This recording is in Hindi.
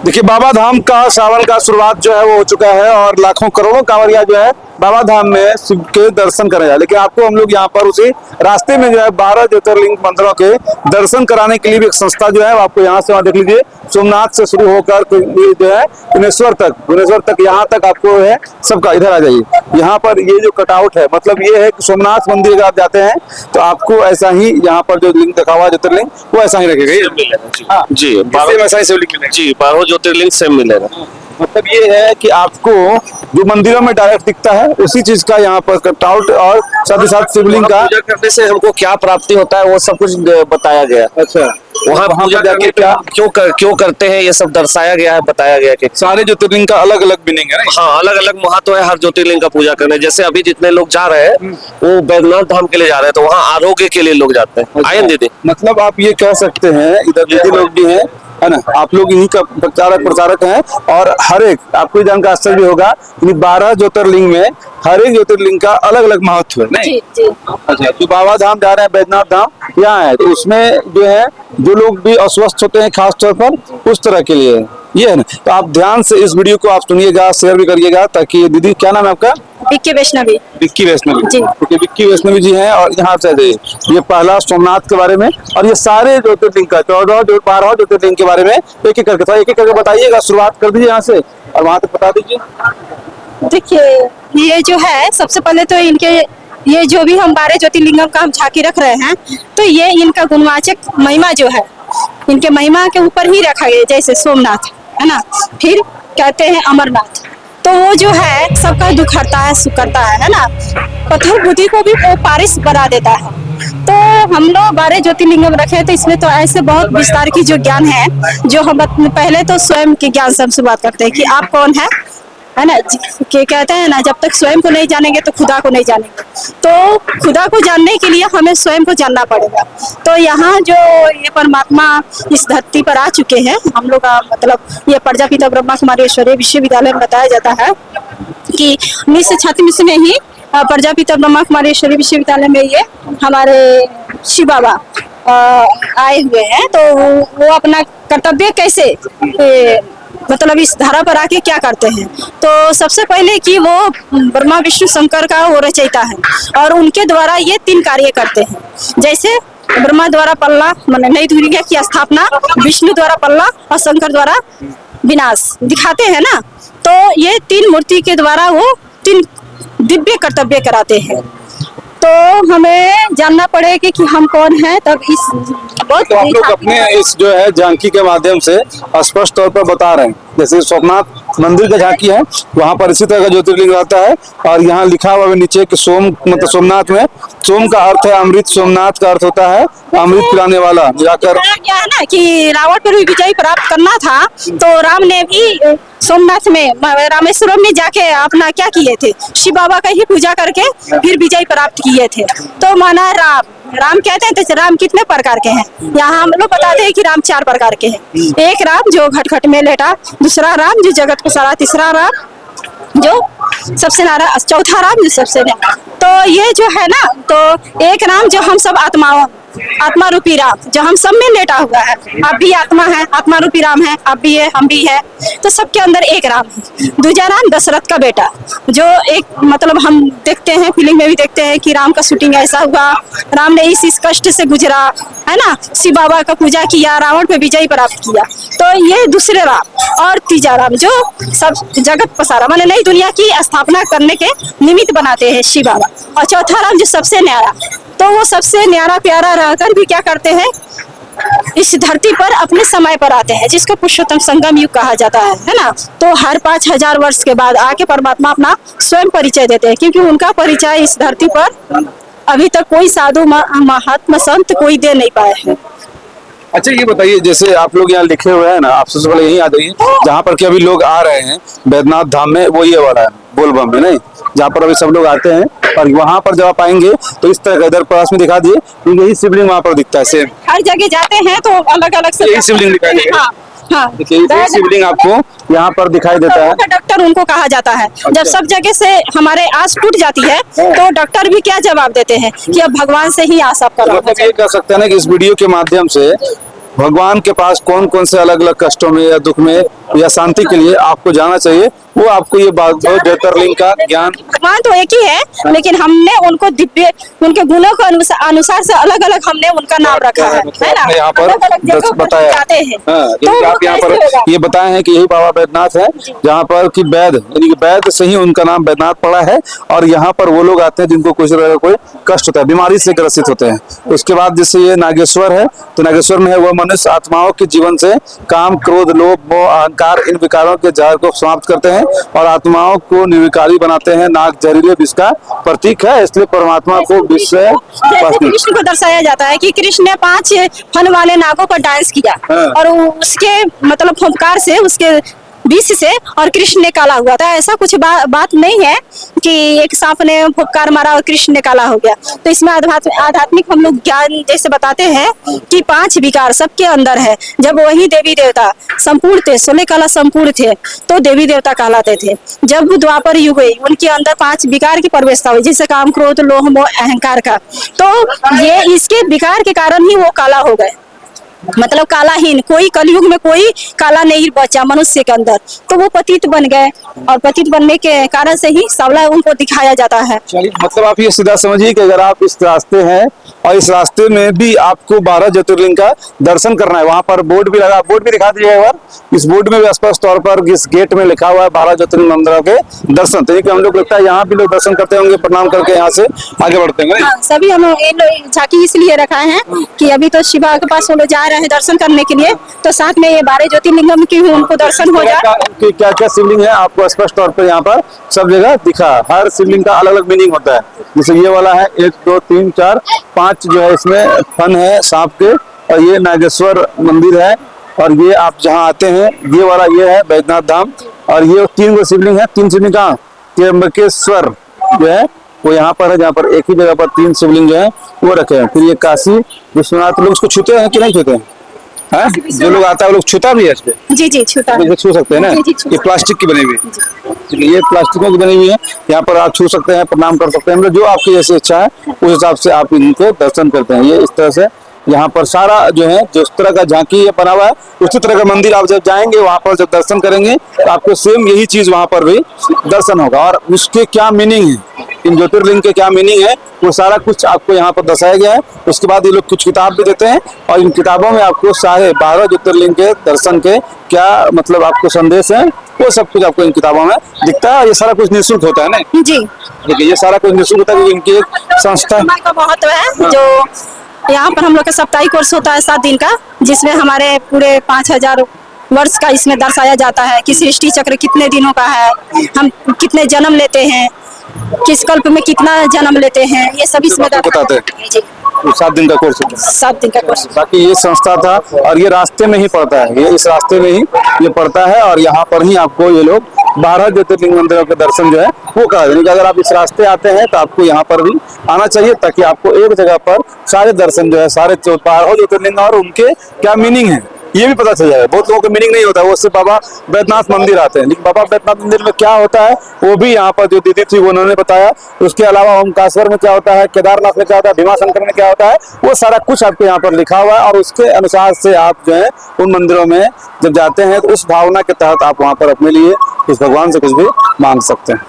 देखिए बाबा धाम का सावन का शुरुआत जो है वो हो चुका है और लाखों करोड़ों कांवरिया जो है बाबा धाम में शिव के दर्शन करने जाए। लेकिन आपको हम लोग यहाँ पर उसी रास्ते में जो है 12 ज्योतिर्लिंग मंदिरों के दर्शन कराने के लिए भी एक संस्था जो है आपको यहाँ से वहाँ देख लीजिए, सोमनाथ से शुरू होकर जो है भुवनेश्वर तक यहाँ तक आपको है सबका। इधर आ जाइए, यहाँ पर ये जो कटआउट है मतलब ये है कि सोमनाथ मंदिर अगर आप जाते हैं तो आपको ऐसा ही यहाँ पर जो लिंग देखा हुआ ज्योतिर्लिंग वो ऐसा ही रखेगा जी। ऐसा ही शिवलिंग जी 12 ज्योतिर्लिंग सेम मिलेगा। मतलब ये है कि आपको जो मंदिरों में डायरेक्ट दिखता है उसी चीज का यहाँ पर कटआउट और साथ ही साथ शिवलिंग का पूजा करने से हमको क्या प्राप्ति होता है वो सब कुछ बताया गया। अच्छा, वहाँ पूजा करके क्या क्यों करते हैं ये सब दर्शाया गया है, बताया गया कि सारे ज्योतिर्लिंग का अलग अलग मीनिंग है ना। हाँ, अलग अलग महत्व है हर ज्योतिर्लिंग का पूजा करने। जैसे अभी जितने लोग जा रहे हैं वो बैद्यनाथ धाम के लिए जा रहे हैं तो वहाँ आरोग्य के लिए लोग जाते हैं। आए दीदी, मतलब आप ये कह सकते हैं इधर दीदी लोग भी हैं है ना, आप लोग इन्हीं का प्रचारक हैं और हर एक आपको जानकर आश्चर्य भी होगा कि 12 ज्योतिर्लिंग में हर एक ज्योतिर्लिंग का अलग अलग महत्व है नहीं। जी। अच्छा, जो बाबा धाम जा रहे हैं बैद्यनाथ धाम यहाँ है तो उसमें जो है जो लोग भी अस्वस्थ होते हैं खास तौर पर उस तरह के लिए ये है ना। तो आप ध्यान से इस वीडियो को आप सुनिएगा, शेयर भी करिएगा ताकि दीदी क्या नाम है आपका? विक्की वैष्णवी। विक्की वैष्णवी जी। विक्की वैष्णवी जी हैं और यहाँ से ये पहला सोमनाथ के बारे में और ये सारे ज्योतिर्लिंग का 12 ज्योतिर्लिंग के बारे में एक एक करके बताइएगा। शुरुआत कर दीजिए यहाँ से और वहां तक बता दीजिए। देखिए ये जो है सबसे पहले तो इनके ये जो भी हम 12 ज्योतिर्लिंगम का हम झांकी रख रहे हैं तो ये इनका गुणवाचक महिमा जो है इनके महिमा के ऊपर ही रखा गया। जैसे सोमनाथ है ना, फिर कहते हैं अमरनाथ, तो वो जो है सबका दुख हरता है, सुख करता है ना। पत्थर बुद्धि को भी वो पारिश बना देता है। तो हम लोग 12 ज्योतिर्लिंगम रखे तो इसमें तो ऐसे बहुत विस्तार की जो ज्ञान है जो हम पहले तो स्वयं के ज्ञान से हम शुरुआत करते हैं कि आप कौन है ना। कि कहते हैं ना जब तक स्वयं को नहीं जानेंगे तो खुदा को नहीं जानेंगे। तो खुदा को जानने के लिए हमें स्वयं को जानना पड़ेगा। तो यहाँ जो ये परमात्मा इस धरती पर आ चुके हैं हम लोग का मतलब ये प्रजापिता ब्रह्मा कुमारी ईश्वरीय विश्वविद्यालय में बताया जाता है कि 1936 में ही प्रजापिता ब्रह्मा कुमारी ईश्वरीय विश्वविद्यालय में ये हमारे शिव बाबा आए हुए हैं। तो वो अपना कर्तव्य कैसे मतलब इस धारा पर आके क्या करते हैं तो सबसे पहले कि वो ब्रह्मा विष्णु शंकर का वो रचयिता है और उनके द्वारा ये 3 कार्य करते हैं। जैसे ब्रह्मा द्वारा पल्ला माने नई दुनिया की स्थापना, विष्णु द्वारा पल्ला और शंकर द्वारा विनाश दिखाते हैं ना। तो ये 3 मूर्ति के द्वारा वो 3 दिव्य कर्तव्य कराते हैं। तो हमें जानना पड़ेगा कि हम कौन हैं तब इस बहुत तो आप लोग अपने इस जो है झांकी के माध्यम से स्पष्ट तौर पर बता रहे हैं। जैसे सोमनाथ मंदिर का झांकी है वहां पर इसी तरह का ज्योतिर्लिंग रहता है और यहाँ लिखा हुआ है नीचे कि सोम मतलब सोमनाथ में सोम का अर्थ है अमृत, सोमनाथ का अर्थ होता है अमृत पिलाने वाला। जाकर क्या है ना कि रावण पर भी विजय प्राप्त करना था तो राम ने भी सोमनाथ में रामेश्वरम में जाके अपना क्या किए थे, शिव बाबा का ही पूजा करके फिर विजय प्राप्त किए थे। तो माना राम कहते हैं तो राम कितने प्रकार के हैं यहाँ हम लोग बताते हैं कि राम 4 प्रकार के हैं। एक राम जो घट में लेटा, दूसरा राम जो जगत को सड़ा, तीसरा राम जो सबसे नारा, चौथा राम जो सबसे न्यारा। तो ये जो है ना तो एक राम जो हम सब आत्मा रूपी राम जो हम सब में लेटा हुआ है। आप भी आत्मा है, आत्मा रूपी राम है, आप भी है, हम भी है। तो सबके अंदर एक राम है। दूसरा राम दशरथ का बेटा जो एक मतलब हम देखते हैं फिल्म में भी देखते हैं कि राम का शूटिंग ऐसा हुआ, राम ने इस कष्ट से गुजरा है ना, शिव बाबा का पूजा किया, रावण पे विजय प्राप्त किया। तो ये दूसरे राम और तीसरा राम जो सब जगत पसारा माने नई दुनिया की स्थापना करने के निमित्त बनाते हैं शिव बाबा। और चौथा राम जो सबसे न्यारा, तो वो सबसे न्यारा प्यारा रहकर भी क्या करते हैं इस धरती पर अपने समय पर आते हैं जिसको पुरुषोत्तम संगम युग कहा जाता है ना। तो हर 5000 वर्ष के बाद आके परमात्मा अपना स्वयं परिचय देते हैं क्योंकि उनका परिचय इस धरती पर अभी तक कोई साधु महात्मा संत कोई दे नहीं पाए हैं। अच्छा ये बताइए जैसे आप लोग यहाँ लिखे हुए हैं ना, आप सबसे पहले यहीं आ जाइए जहाँ पर कि अभी लोग आ रहे हैं बैद्यनाथ धाम में, वो ये वाला है बोलबम में नहीं, जहाँ पर अभी सब लोग आते हैं और वहाँ पर जब आप आएंगे तो इस तरह का इधर पास में दिखा दिए यही शिवलिंग वहाँ पर दिखता है सेम। हर जगह जाते हैं तो अलग अलग से यही शिवलिंग दिखाई देगा। हाँ, देखिए शिवलिंग आपको यहाँ पर दिखाई देता है। डॉक्टर उनको कहा जाता है। जब सब जगह से हमारे आस टूट जाती है तो डॉक्टर भी क्या जवाब देते हैं कि अब भगवान से ही आस आपका। मतलब ये कह सकते हैं ना कि इस वीडियो के माध्यम से भगवान के पास कौन कौन से अलग अलग कष्टों में या दुख में या शांति के लिए आपको जाना चाहिए, वो आपको ये बात ज्योतिर्लिंग का ज्ञान। भगवान तो एक ही है, लेकिन हमने उनको दिव्य उनके गुणों के अनुसार से अलग अलग हमने उनका नाम रखा है ना। यहाँ पर अलग-अलग जगहों पर बताया जाते हैं। हाँ, तो यही आप यहाँ पर ये बताए हैं कि यही बाबा बैद्यनाथ है, जहाँ पर कि वैद यानी कि वैद से ही उनका नाम बैद्यनाथ पड़ा है। और यहाँ पर वो लोग आते हैं जिनको कुछ तरह का कोई कष्ट होता है, बीमारी से ग्रसित होते हैं। उसके बाद जैसे ये नागेश्वर है, तो नागेश्वर में है वो मनुष्य आत्माओं के जीवन से काम, क्रोध, लोभ, मोह, अहंकार, इन विकारों के जहर को समाप्त करते हैं और आत्माओं को निर्विकारी बनाते हैं। नाग जहरीले विष का प्रतीक है, इसलिए परमात्मा को विष से जैसे कृष्ण को दर्शाया जाता है कि कृष्ण ने 5 फन वाले नागों पर डांस किया हाँ। और उसके मतलब फुंकार से उसके विष से और कृष्ण ने काला हुआ था। ऐसा कुछ बात नहीं है कि एक सांप ने फुंकार मारा और कृष्ण ने काला हो गया। तो इसमें आध्यात्मिक हम लोग ज्ञान जैसे बताते हैं कि 5 विकार सबके अंदर है। जब वही देवी देवता संपूर्ण थे, 16 कला संपूर्ण थे, तो देवी देवता कहलाते थे। जब द्वापर युग हुई, उनके अंदर 5 विकार की प्रवेशता हुई, जैसे काम, क्रोध, लोभ, मोह, अहंकार का। तो ये इसके विकार के कारण ही वो काला हो गए, मतलब कालाहीन। कोई कलयुग में कोई काला नहीं बचा मनुष्य के अंदर, तो वो पतित बन गए और पतित बनने के कारण से ही सावला उनको दिखाया जाता है। चलिए, मतलब आप ये सीधा समझिए कि अगर आप इस रास्ते हैं और इस रास्ते में भी आपको 12 ज्योतिर्लिंग का दर्शन करना है, वहां पर बोर्ड भी लगा, बोर्ड भी दिखा दीजिएगा एक बार। इस बोर्ड में भी स्पष्ट तौर पर इस गेट में लिखा हुआ है 12 ज्योतिर्लिंग मंदिरों के दर्शन। तो हम लोग लगता है यहाँ भी लोग दर्शन करते होंगे, प्रणाम करके यहाँ से आगे बढ़ते होंगे। हाँ, सभी हम झांकी इसलिए रखा है कि अभी तो शिवा के पास वो लोग जा रहे हैं दर्शन करने के लिए, तो साथ में ये 12 ज्योतिर्लिंगम की उनको दर्शन हो जाए। क्या क्या शिवलिंग है आपको स्पष्ट तौर पर यहाँ पर सब जगह दिखा। हर शिवलिंग का अलग अलग मीनिंग होता है। जैसे ये वाला है 1 2 3 4 5 जो है इसमें फन है सांप के, और ये नागेश्वर मंदिर है। और ये आप जहाँ आते हैं ये वाला ये है बैद्यनाथ धाम। और ये 3 गो शिवलिंग है। 3 शिवलिंग कहाँ? त्र्यंबकेश्वर जो है वो यहाँ पर है, जहाँ पर एक ही जगह पर 3 शिवलिंग जो है वो रखे हैं। फिर ये काशी विश्वनाथ, लोग इसको छूते हैं कि नहीं छूते हैं? हाँ? जो लोग आता है वो लोग छूता भी है इस पे? जी जी छूता है। छू सकते हैं ना? जी, छू ये प्लास्टिक की बनी हुई है, ये प्लास्टिकों की बनी हुई है। यहाँ पर आप छू सकते हैं, प्रणाम कर सकते हैं। मतलब जो आपकी जैसी इच्छा है उस हिसाब से आप इनको दर्शन करते हैं। ये इस तरह से यहाँ पर सारा जो है जिस तरह का झांकी ये बना हुआ है, उसी तरह का मंदिर आप जब जाएंगे वहां पर जब दर्शन करेंगे तो आपको सेम यही चीज वहां पर भी दर्शन होगा। और उसके क्या मीनिंग है, इन ज्योतिर्लिंग के क्या मीनिंग है, वो सारा कुछ आपको यहाँ पर दर्शाया गया है। उसके बाद ये लोग कुछ किताब भी देते हैं और इन किताबों में आपको सारे 12 ज्योतिर्लिंग के दर्शन के क्या मतलब आपको संदेश है, वो सब कुछ आपको इन किताबों में दिखता है। ये सारा कुछ निःशुल्क होता है ना? जी, देखिए ये सारा कुछ निःशुल्क होता है क्योंकि इनकी एक संस्था समय का महत्व है। जो यहाँ पर हम लोग का साप्ताहिक कोर्स होता है 7 दिन का, जिसमें हमारे पूरे 5000 वर्ष का इसमें दर्शाया जाता है कि सृष्टि चक्र कितने दिनों का है, हम कितने जन्म लेते हैं, किस कल्प में कितना जन्म लेते हैं, ये सब इसमें बताते हैं। जी, 7 दिन का कोर्स होता है। 7 दिन का कोर्स। बाकी ये संस्था था और ये रास्ते में ही पड़ता है, ये इस रास्ते में ही ये पड़ता है। और यहाँ पर ही आपको ये लोग 12 ज्योतिर्लिंग मंदिरों के दर्शन जो है वो करा देंगे। अगर आप इस रास्ते आते हैं तो आपको यहाँ पर भी आना चाहिए, ताकि आपको एक जगह पर सारे दर्शन जो है सारे 12 ज्योतिर्लिंग और उनके क्या मीनिंग है ये भी पता चल जाएगा। बहुत लोगों को मीनिंग नहीं होता है, वो सिर्फ बाबा बैद्यनाथ मंदिर आते हैं, लेकिन बाबा बैद्यनाथ मंदिर में क्या होता है वो भी यहाँ पर जो दीदी थी वो उन्होंने बताया। उसके अलावा ओमकारेश्वर में क्या होता है, केदारनाथ में क्या होता है, भीमाशंकर में क्या होता है, वो सारा कुछ आपको यहाँ पर लिखा हुआ है। और उसके अनुसार से आप जो है उन मंदिरों में जब जाते हैं तो उस भावना के तहत आप वहाँ पर अपने लिए उस भगवान से कुछ भी मांग सकते हैं।